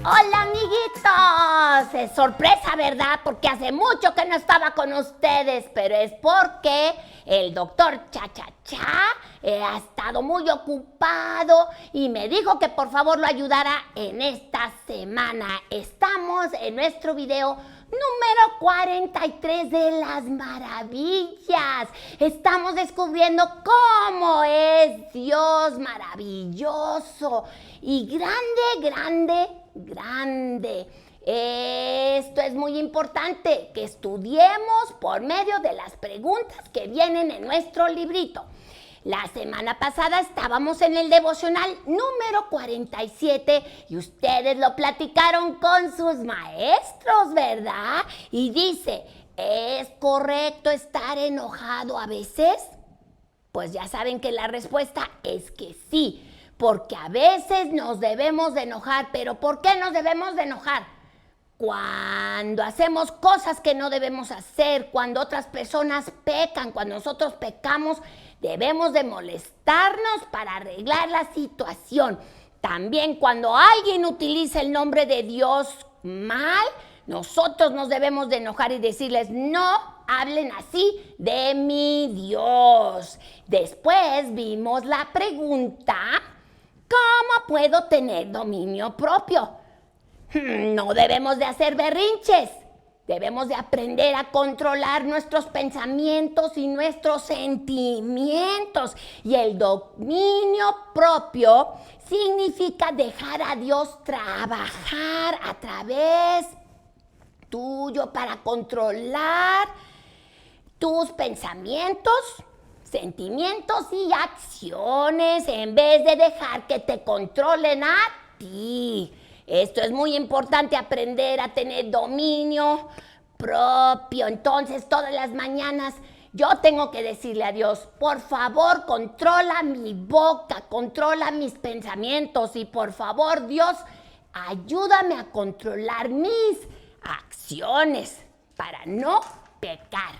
Hola amiguitos, es sorpresa, ¿verdad? Porque hace mucho que no estaba con ustedes, pero es porque el doctor Cha-Cha-Cha ha estado muy ocupado y me dijo que por favor lo ayudara en esta semana. Estamos en nuestro video número 43 de las maravillas. Estamos descubriendo cómo es Dios maravilloso y grande. Esto es muy importante, que estudiemos por medio de las preguntas que vienen en nuestro librito. La semana pasada estábamos en el devocional número 47 y ustedes lo platicaron con sus maestros, ¿verdad? Y dice, ¿es correcto estar enojado a veces? Pues ya saben que la respuesta es que sí, porque a veces nos debemos de enojar. ¿Pero por qué nos debemos de enojar? Cuando hacemos cosas que no debemos hacer, cuando otras personas pecan, cuando nosotros pecamos, debemos de molestarnos para arreglar la situación. También cuando alguien utiliza el nombre de Dios mal, nosotros nos debemos de enojar y decirles, no hablen así de mi Dios. Después vimos la pregunta, ¿cómo puedo tener dominio propio? No debemos de hacer berrinches. Debemos de aprender a controlar nuestros pensamientos y nuestros sentimientos. Y el dominio propio significa dejar a Dios trabajar a través tuyo para controlar tus pensamientos, sentimientos y acciones en vez de dejar que te controlen a ti. Esto es muy importante, aprender a tener dominio propio. Entonces, todas las mañanas yo tengo que decirle a Dios, por favor, controla mi boca, controla mis pensamientos y por favor, Dios, ayúdame a controlar mis acciones para no pecar.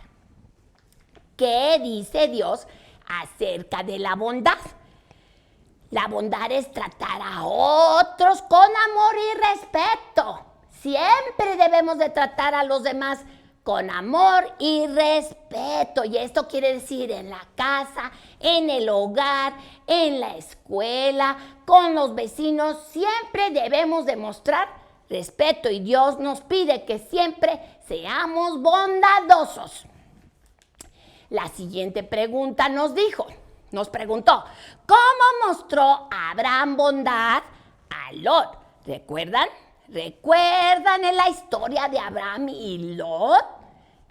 ¿Qué dice Dios acerca de la bondad? La bondad es tratar a otros con amor y respeto. Siempre debemos de tratar a los demás con amor y respeto. Y esto quiere decir en la casa, en el hogar, en la escuela, con los vecinos. Siempre debemos demostrar respeto y Dios nos pide que siempre seamos bondadosos. La siguiente pregunta nos preguntó, ¿cómo mostró Abraham bondad a Lot? ¿Recuerdan? ¿Recuerdan en la historia de Abraham y Lot?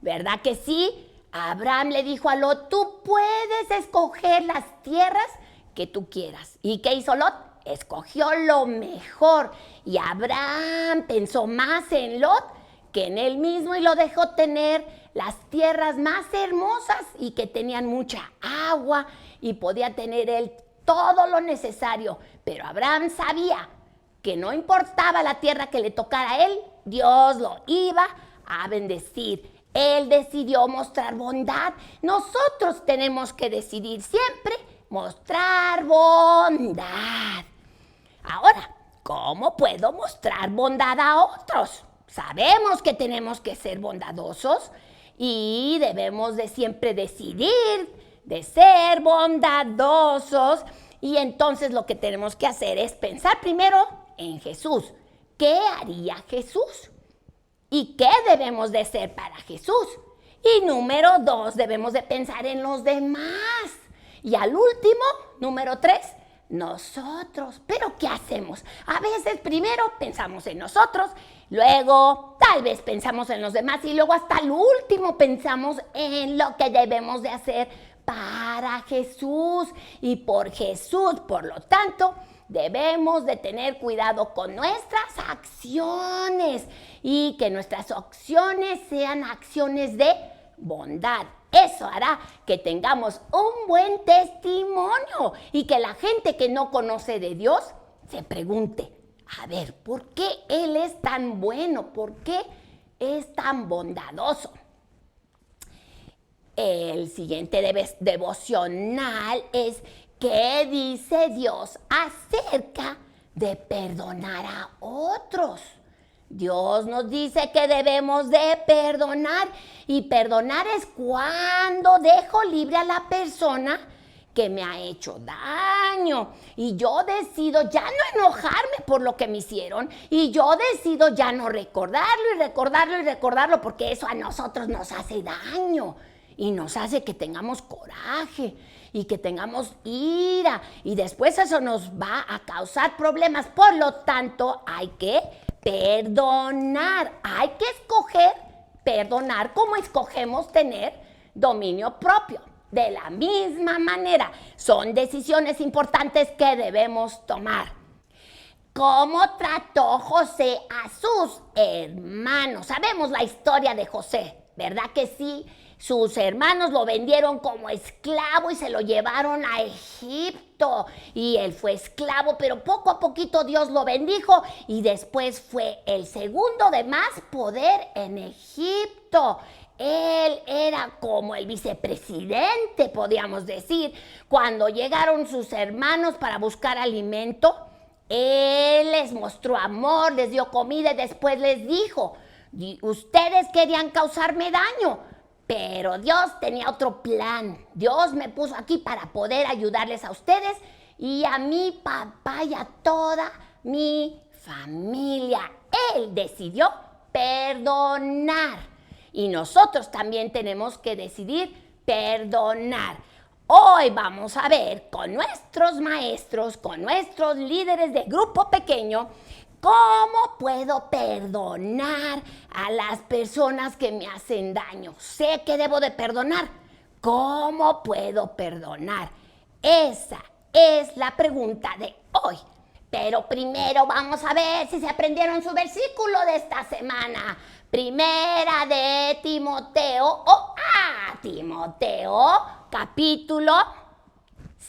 ¿Verdad que sí? Abraham le dijo a Lot, tú puedes escoger las tierras que tú quieras. ¿Y qué hizo Lot? Escogió lo mejor. Y Abraham pensó más en Lot que en él mismo y lo dejó tener las tierras más hermosas y que tenían mucha agua y podía tener él todo lo necesario. Pero Abraham sabía que no importaba la tierra que le tocara a él, Dios lo iba a bendecir. Él decidió mostrar bondad. Nosotros tenemos que decidir siempre mostrar bondad. Ahora, ¿cómo puedo mostrar bondad a otros? Sabemos que tenemos que ser bondadosos y debemos de siempre decidir de ser bondadosos. Y entonces lo que tenemos que hacer es pensar primero en Jesús. ¿Qué haría Jesús? ¿Y qué debemos de ser para Jesús? Y número 2, debemos de pensar en los demás. Y al último, número 3, nosotros. ¿Pero qué hacemos? A veces primero pensamos en nosotros, luego tal vez pensamos en los demás y luego hasta el último pensamos en lo que debemos de hacer para Jesús y por Jesús. Por lo tanto, debemos de tener cuidado con nuestras acciones y que nuestras acciones sean acciones de bondad. Eso hará que tengamos un buen testimonio y que la gente que no conoce de Dios se pregunte, a ver, ¿por qué Él es tan bueno? ¿Por qué es tan bondadoso? El siguiente devocional es ¿qué dice Dios acerca de perdonar a otros. Dios nos dice que debemos de perdonar, y perdonar es cuando dejo libre a la persona que me ha hecho daño, y yo decido ya no enojarme por lo que me hicieron, y yo decido ya no recordarlo y recordarlo y recordarlo, porque eso a nosotros nos hace daño y nos hace que tengamos coraje y que tengamos ira, y después eso nos va a causar problemas. Por lo tanto, hay que perdonar, hay que escoger perdonar como escogemos tener dominio propio. De la misma manera, son decisiones importantes que debemos tomar. ¿Cómo trató José a sus hermanos? Sabemos la historia de José, ¿verdad que sí? Sus hermanos lo vendieron como esclavo y se lo llevaron a Egipto. Y él fue esclavo, pero poco a poquito Dios lo bendijo y después fue el segundo de más poder en Egipto. Él era como el vicepresidente, podríamos decir. Cuando llegaron sus hermanos para buscar alimento, él les mostró amor, les dio comida y después les dijo: ustedes querían causarme daño, pero Dios tenía otro plan. Dios me puso aquí para poder ayudarles a ustedes y a mi papá y a toda mi familia. Él decidió perdonar. Y nosotros también tenemos que decidir perdonar. Hoy vamos a ver con nuestros maestros, con nuestros líderes de grupo pequeño, cómo puedo perdonar a las personas que me hacen daño. Sé que debo de perdonar. ¿Cómo puedo perdonar? Esa es la pregunta de hoy. Pero primero vamos a ver si se aprendieron su versículo de esta semana. Primera de Timoteo, Timoteo, capítulo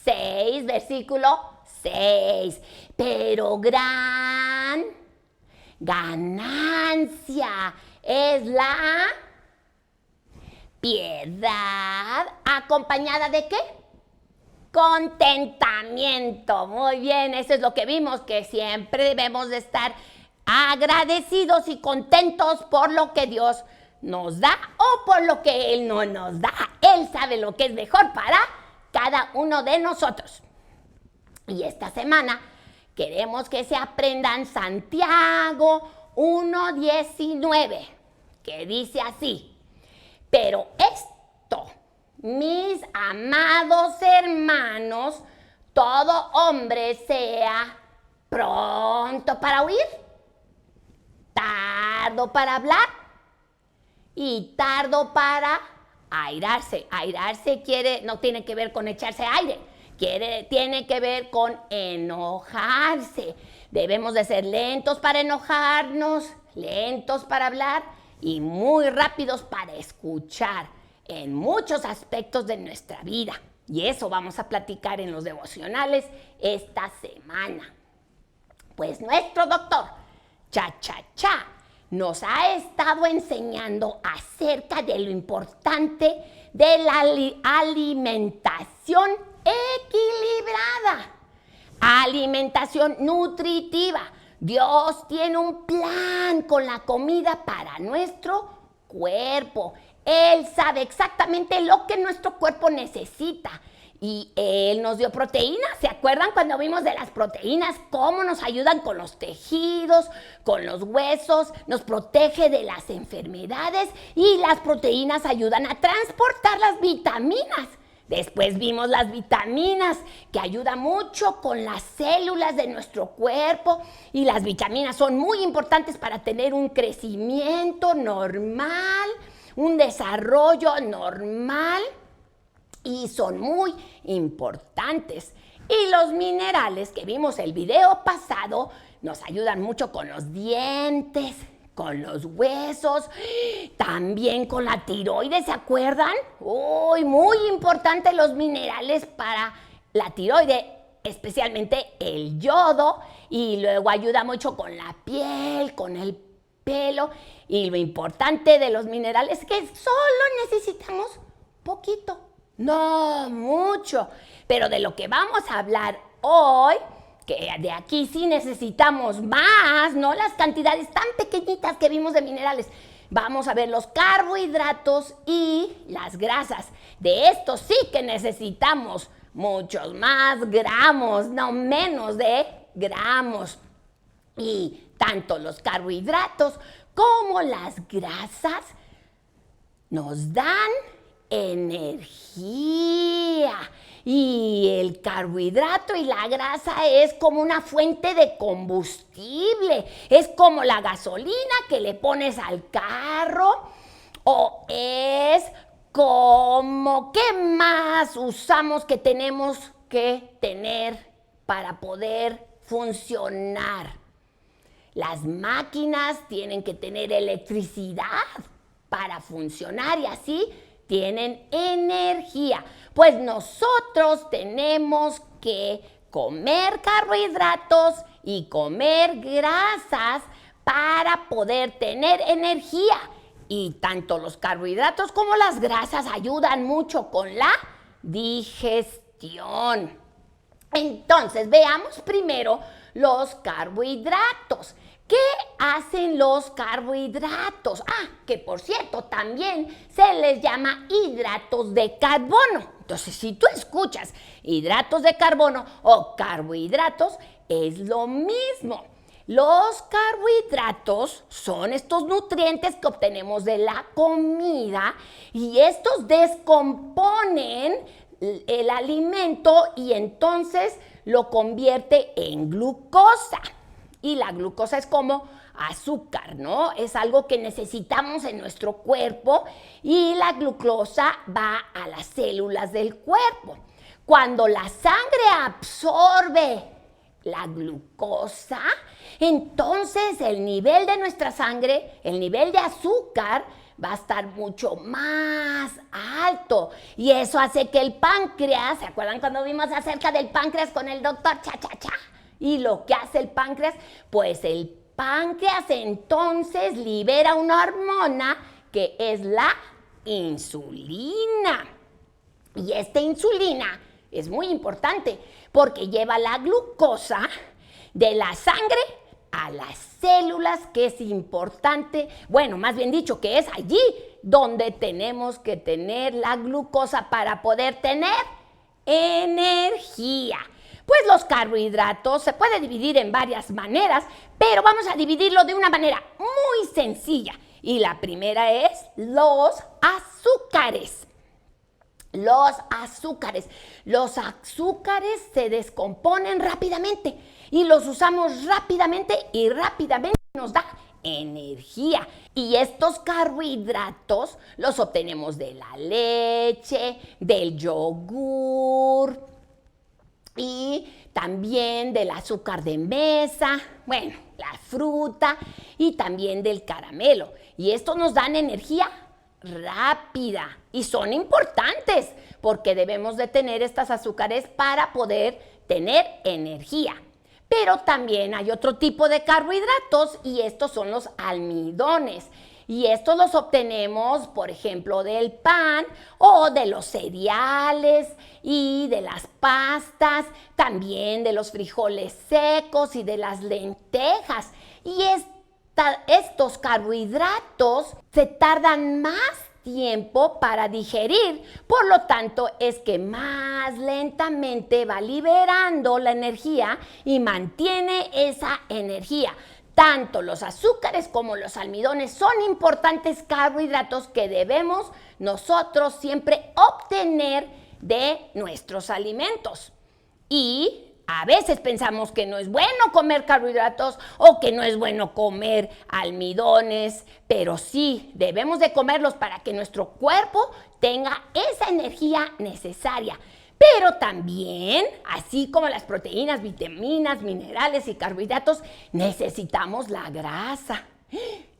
6, versículo 6. Pero gran ganancia es la piedad, ¿acompañada de qué? Contentamiento. Muy bien, eso es lo que vimos, que siempre debemos de estar agradecidos y contentos por lo que Dios nos da o por lo que Él no nos da. Él sabe lo que es mejor para cada uno de nosotros. Y esta semana queremos que se aprendan Santiago 1:19, que dice así: pero esto, mis amados hermanos, todo hombre sea pronto para oír, tardo para hablar y tardo para airarse. Airarse no tiene que ver con echarse aire, tiene que ver con enojarse. Debemos de ser lentos para enojarnos, lentos para hablar y muy rápidos para escuchar en muchos aspectos de nuestra vida. Y eso vamos a platicar en los devocionales esta semana. Pues nuestro doctor Cha nos ha estado enseñando acerca de lo importante de la alimentación equilibrada, alimentación nutritiva. Dios tiene un plan con la comida para nuestro cuerpo. Él sabe exactamente lo que nuestro cuerpo necesita. Y Él nos dio proteínas. ¿Se acuerdan cuando vimos de las proteínas? Cómo nos ayudan con los tejidos, con los huesos, nos protege de las enfermedades y las proteínas ayudan a transportar las vitaminas. Después vimos las vitaminas, que ayudan mucho con las células de nuestro cuerpo, y las vitaminas son muy importantes para tener un crecimiento normal, un desarrollo normal, y son muy importantes. Y los minerales que vimos el video pasado nos ayudan mucho con los dientes, con los huesos, también con la tiroides, ¿se acuerdan? Uy, muy importante los minerales para la tiroides, especialmente el yodo, y luego ayuda mucho con la piel, con el pelo, y lo importante de los minerales es que solo necesitamos poquito, no mucho, pero de lo que vamos a hablar hoy que de aquí sí necesitamos más, ¿no? Las cantidades tan pequeñitas que vimos de minerales. Vamos a ver los carbohidratos y las grasas. De estos sí que necesitamos muchos más gramos, no menos de gramos. Y tanto los carbohidratos como las grasas nos dan energía. Y el carbohidrato y la grasa es como una fuente de combustible. Es como la gasolina que le pones al carro. O es como qué más usamos que tenemos que tener para poder funcionar. Las máquinas tienen que tener electricidad para funcionar y así tienen energía. Pues nosotros tenemos que comer carbohidratos y comer grasas para poder tener energía. Y tanto los carbohidratos como las grasas ayudan mucho con la digestión. Entonces, veamos primero los carbohidratos. ¿Qué hacen los carbohidratos? Que por cierto, también se les llama hidratos de carbono. Entonces, si tú escuchas hidratos de carbono o carbohidratos, es lo mismo. Los carbohidratos son estos nutrientes que obtenemos de la comida y estos descomponen el alimento y entonces lo convierte en glucosa. Y la glucosa es como azúcar, ¿no? Es algo que necesitamos en nuestro cuerpo y la glucosa va a las células del cuerpo. Cuando la sangre absorbe la glucosa, entonces el nivel de nuestra sangre, el nivel de azúcar, va a estar mucho más alto. Y eso hace que el páncreas, ¿se acuerdan cuando vimos acerca del páncreas con el doctor Cha? Y lo que hace el páncreas, pues el páncreas entonces libera una hormona que es la insulina. Y esta insulina es muy importante porque lleva la glucosa de la sangre a las células, que es importante, bueno, más bien dicho, que es allí donde tenemos que tener la glucosa para poder tener energía. Pues los carbohidratos se puede dividir en varias maneras, pero vamos a dividirlo de una manera muy sencilla. Y la primera es los azúcares. Los azúcares se descomponen rápidamente y los usamos rápidamente y rápidamente nos da energía. Y estos carbohidratos los obtenemos de la leche, del yogur y también del azúcar de mesa, bueno, la fruta y también del caramelo. Y estos nos dan energía rápida y son importantes porque debemos de tener estas azúcares para poder tener energía. Pero también hay otro tipo de carbohidratos y estos son los almidones. Y estos los obtenemos, por ejemplo, del pan o de los cereales y de las pastas, también de los frijoles secos y de las lentejas. Y estos carbohidratos se tardan más tiempo para digerir, por lo tanto es que más lentamente va liberando la energía y mantiene esa energía. Tanto los azúcares como los almidones son importantes carbohidratos que debemos nosotros siempre obtener de nuestros alimentos. Y a veces pensamos que no es bueno comer carbohidratos o que no es bueno comer almidones, pero sí, debemos de comerlos para que nuestro cuerpo tenga esa energía necesaria. Pero también, así como las proteínas, vitaminas, minerales y carbohidratos, necesitamos la grasa.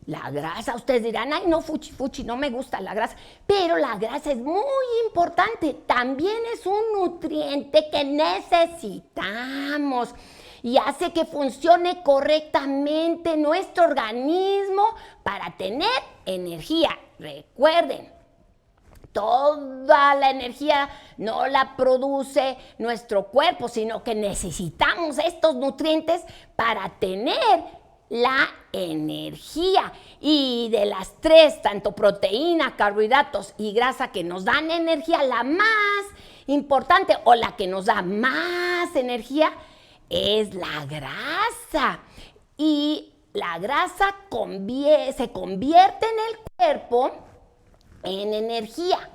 La grasa, ustedes dirán, ay no, fuchi, no me gusta la grasa, pero la grasa es muy importante, también es un nutriente que necesitamos y hace que funcione correctamente nuestro organismo para tener energía. Recuerden toda la energía no la produce nuestro cuerpo, sino que necesitamos estos nutrientes para tener la energía. Y de las tres, tanto proteína, carbohidratos y grasa que nos dan energía, la más importante o la que nos da más energía es la grasa. Y la grasa se convierte en el cuerpo en energía.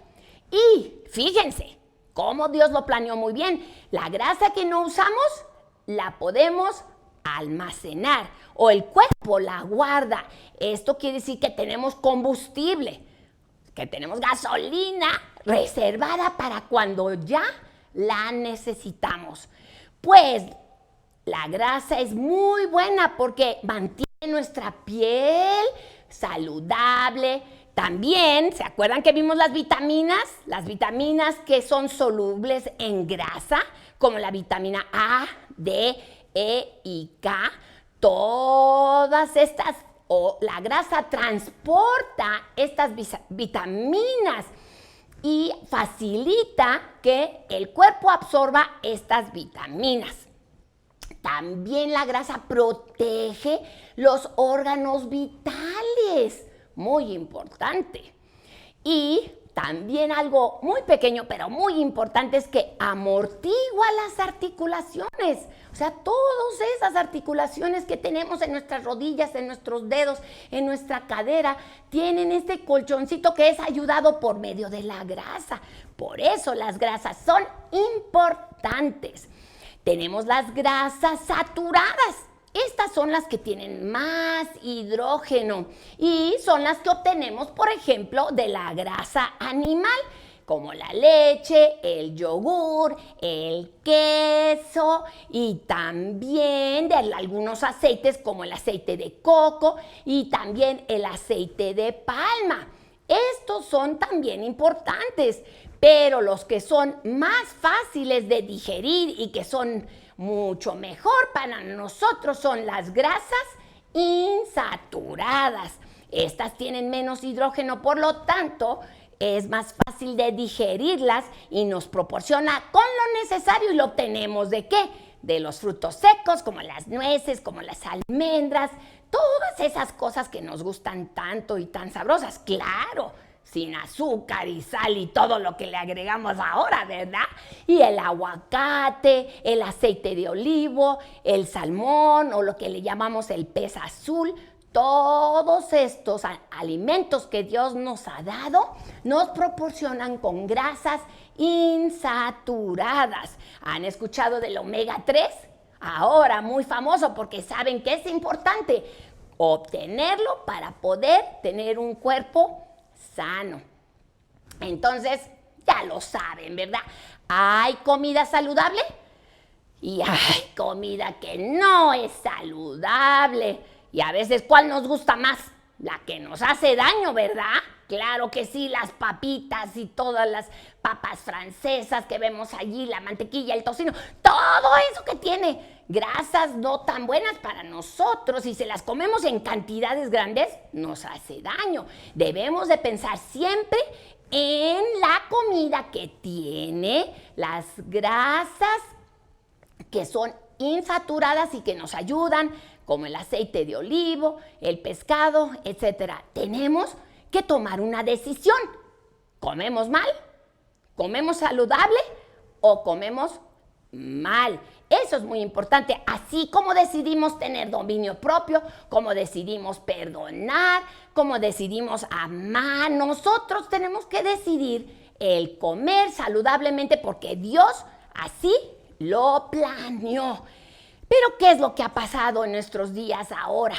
Y fíjense cómo Dios lo planeó muy bien. La grasa que no usamos la podemos almacenar o el cuerpo la guarda. Esto quiere decir que tenemos combustible, que tenemos gasolina reservada para cuando ya la necesitamos. Pues la grasa es muy buena porque mantiene nuestra piel saludable. También, ¿se acuerdan que vimos las vitaminas? Las vitaminas que son solubles en grasa, como la vitamina A, D, E y K. Todas estas, la grasa transporta estas vitaminas y facilita que el cuerpo absorba estas vitaminas. También la grasa protege los órganos vitales, muy importante. Y también algo muy pequeño, pero muy importante, es que amortigua las articulaciones. O sea, todas esas articulaciones que tenemos en nuestras rodillas, en nuestros dedos, en nuestra cadera, tienen este colchoncito que es ayudado por medio de la grasa. Por eso las grasas son importantes. Tenemos las grasas saturadas. Estas son las que tienen más hidrógeno y son las que obtenemos, por ejemplo, de la grasa animal, como la leche, el yogur, el queso y también de algunos aceites como el aceite de coco y también el aceite de palma. Estos son también importantes, pero los que son más fáciles de digerir y que son mucho mejor para nosotros son las grasas insaturadas. Estas tienen menos hidrógeno, por lo tanto, es más fácil de digerirlas y nos proporciona con lo necesario y lo obtenemos ¿de qué? De los frutos secos, como las nueces, como las almendras, todas esas cosas que nos gustan tanto y tan sabrosas, claro, sin azúcar y sal y todo lo que le agregamos ahora, ¿verdad? Y el aguacate, el aceite de olivo, el salmón o lo que le llamamos el pez azul, todos estos alimentos que Dios nos ha dado nos proporcionan con grasas insaturadas. ¿Han escuchado del omega 3? Ahora muy famoso porque saben que es importante obtenerlo para poder tener un cuerpo sano. Entonces, ya lo saben, ¿verdad? Hay comida saludable y hay comida que no es saludable. Y a veces, ¿cuál nos gusta más? La que nos hace daño, ¿verdad? Claro que sí, las papitas y todas las papas francesas que vemos allí, la mantequilla, el tocino, todo eso que tiene grasas no tan buenas para nosotros y si las comemos en cantidades grandes, nos hace daño. Debemos de pensar siempre en la comida que tiene las grasas que son insaturadas y que nos ayudan, como el aceite de olivo, el pescado, etcétera. Tenemos que tomar una decisión. ¿Comemos mal? ¿Comemos saludable? ¿O comemos mal? Eso es muy importante. Así como decidimos tener dominio propio, como decidimos perdonar, como decidimos amar, nosotros tenemos que decidir el comer saludablemente porque Dios así lo planeó. Pero ¿qué es lo que ha pasado en nuestros días ahora?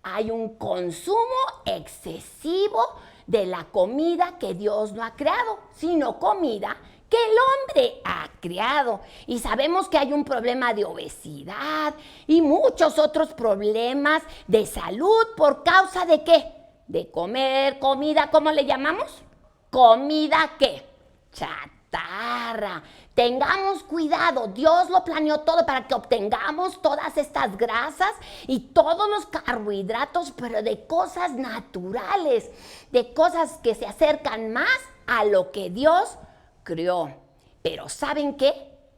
Hay un consumo excesivo de la comida que Dios no ha creado, sino comida que el hombre ha creado. Y sabemos que hay un problema de obesidad y muchos otros problemas de salud por causa de ¿qué? De comer comida, ¿cómo le llamamos? ¿Comida qué? Chatarra. Tengamos cuidado, Dios lo planeó todo para que obtengamos todas estas grasas y todos los carbohidratos, pero de cosas naturales, de cosas que se acercan más a lo que Dios creó. Pero ¿saben qué?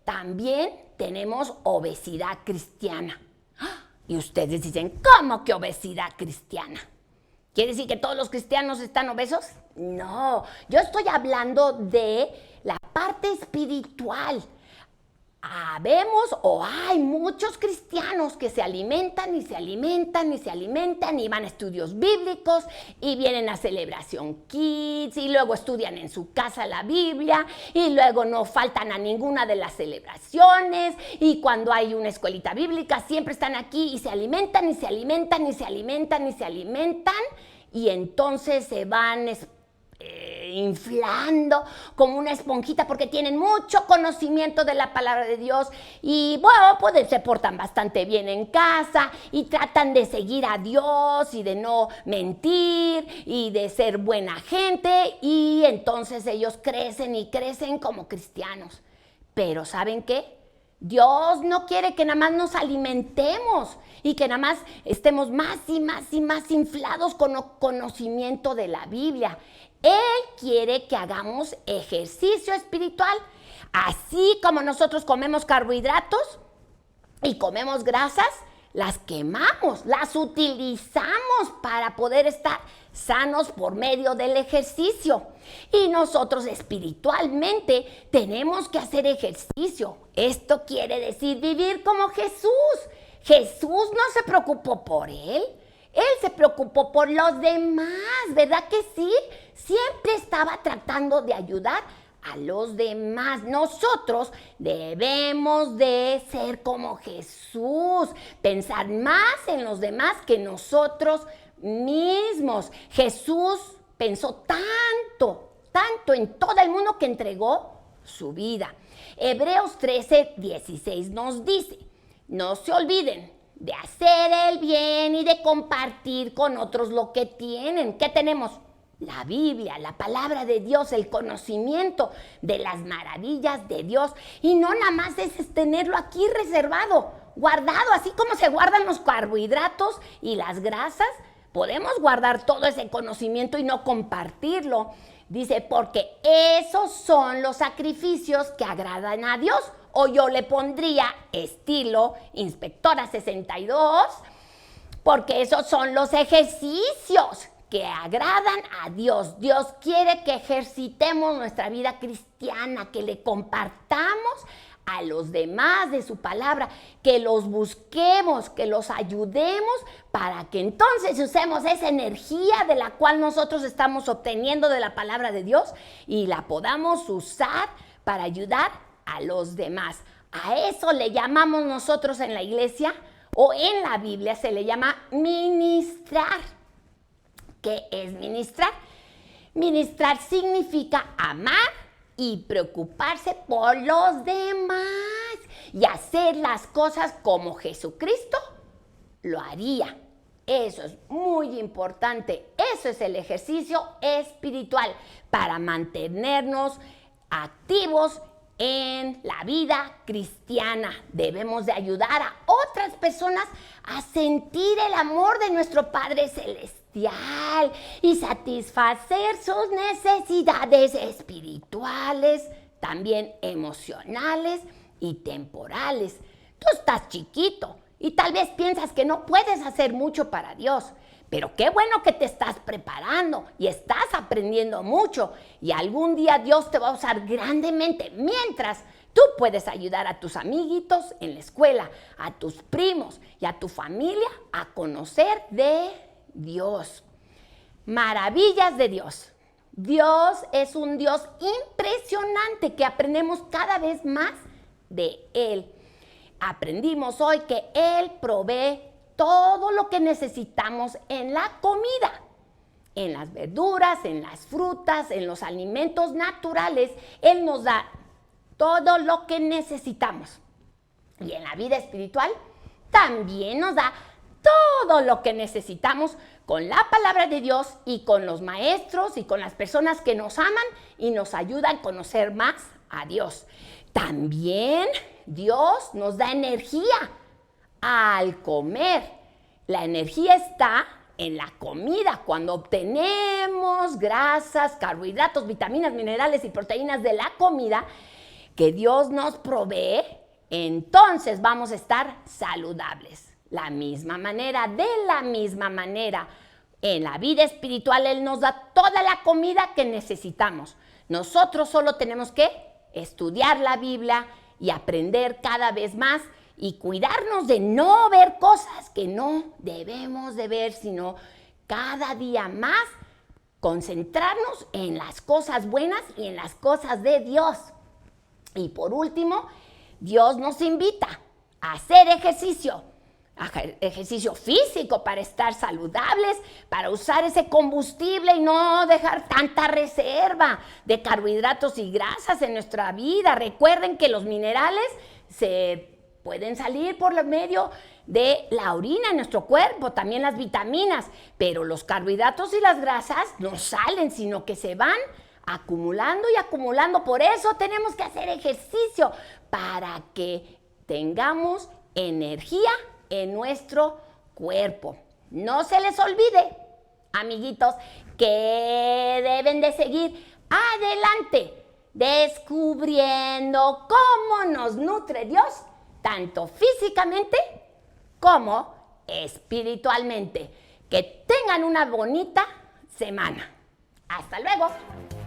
También tenemos obesidad cristiana. Y ustedes dicen, ¿cómo que obesidad cristiana? ¿Quiere decir que todos los cristianos están obesos? No, yo estoy hablando de la parte espiritual. Habemos o hay muchos cristianos que se alimentan y se alimentan y se alimentan y van a estudios bíblicos y vienen a Celebración Kids y luego estudian en su casa la Biblia y luego no faltan a ninguna de las celebraciones y cuando hay una escuelita bíblica siempre están aquí y se alimentan y se alimentan y se alimentan y se alimentan y entonces se van inflando como una esponjita porque tienen mucho conocimiento de la palabra de Dios y bueno, pues se portan bastante bien en casa y tratan de seguir a Dios y de no mentir y de ser buena gente y entonces ellos crecen y crecen como cristianos. Pero ¿saben qué? Dios no quiere que nada más nos alimentemos y que nada más estemos más y más y más inflados con conocimiento de la Biblia. Él quiere que hagamos ejercicio espiritual, así como nosotros comemos carbohidratos y comemos grasas, las quemamos, las utilizamos para poder estar sanos por medio del ejercicio. Y nosotros espiritualmente tenemos que hacer ejercicio. Esto quiere decir vivir como Jesús. Jesús no se preocupó por él. Él se preocupó por los demás, ¿verdad que sí? Siempre estaba tratando de ayudar a los demás. Nosotros debemos de ser como Jesús, pensar más en los demás que nosotros mismos. Jesús pensó tanto en todo el mundo que entregó su vida. Hebreos 13:16 nos dice, no se olviden de hacer el bien y de compartir con otros lo que tienen. ¿Qué tenemos? La Biblia, la palabra de Dios, el conocimiento de las maravillas de Dios. Y no nada más es tenerlo aquí reservado, guardado, así como se guardan los carbohidratos y las grasas. Podemos guardar todo ese conocimiento y no compartirlo. Dice, porque esos son los sacrificios que agradan a Dios. O yo le pondría estilo Inspectora 62, porque esos son los ejercicios que agradan a Dios. Dios quiere que ejercitemos nuestra vida cristiana, que le compartamos a los demás de su palabra, que los busquemos, que los ayudemos para que entonces usemos esa energía de la cual nosotros estamos obteniendo de la palabra de Dios y la podamos usar para ayudar a los demás. A eso le llamamos nosotros en la iglesia o en la Biblia se le llama ministrar. ¿Qué es ministrar? Ministrar significa amar y preocuparse por los demás y hacer las cosas como Jesucristo lo haría. Eso es muy importante. Eso es el ejercicio espiritual para mantenernos activos en la vida cristiana. Debemos de ayudar a otras personas a sentir el amor de nuestro Padre Celestial y satisfacer sus necesidades espirituales, también emocionales y temporales. Tú estás chiquito y tal vez piensas que no puedes hacer mucho para Dios. Pero qué bueno que te estás preparando y estás aprendiendo mucho y algún día Dios te va a usar grandemente mientras tú puedes ayudar a tus amiguitos en la escuela, a tus primos y a tu familia a conocer de Dios. Maravillas de Dios. Dios es un Dios impresionante que aprendemos cada vez más de Él. Aprendimos hoy que Él provee todo lo que necesitamos en la comida, en las verduras, en las frutas, en los alimentos naturales. Él nos da todo lo que necesitamos. Y en la vida espiritual también nos da todo lo que necesitamos con la palabra de Dios y con los maestros y con las personas que nos aman y nos ayudan a conocer más a Dios. También Dios nos da energía al comer. La energía está en la comida, cuando obtenemos grasas, carbohidratos, vitaminas, minerales y proteínas de la comida que Dios nos provee, entonces vamos a estar saludables. De la misma manera, en la vida espiritual Él nos da toda la comida que necesitamos. Nosotros solo tenemos que estudiar la Biblia y aprender cada vez más y cuidarnos de no ver cosas que no debemos de ver, sino cada día más concentrarnos en las cosas buenas y en las cosas de Dios. Y por último, Dios nos invita a hacer ejercicio físico para estar saludables, para usar ese combustible y no dejar tanta reserva de carbohidratos y grasas en nuestra vida. Recuerden que los minerales se pueden salir por medio de la orina en nuestro cuerpo, también las vitaminas, pero los carbohidratos y las grasas no salen, sino que se van acumulando y acumulando. Por eso tenemos que hacer ejercicio para que tengamos energía en nuestro cuerpo. No se les olvide, amiguitos, que deben de seguir adelante, descubriendo cómo nos nutre Dios, tanto físicamente como espiritualmente. Que tengan una bonita semana. ¡Hasta luego!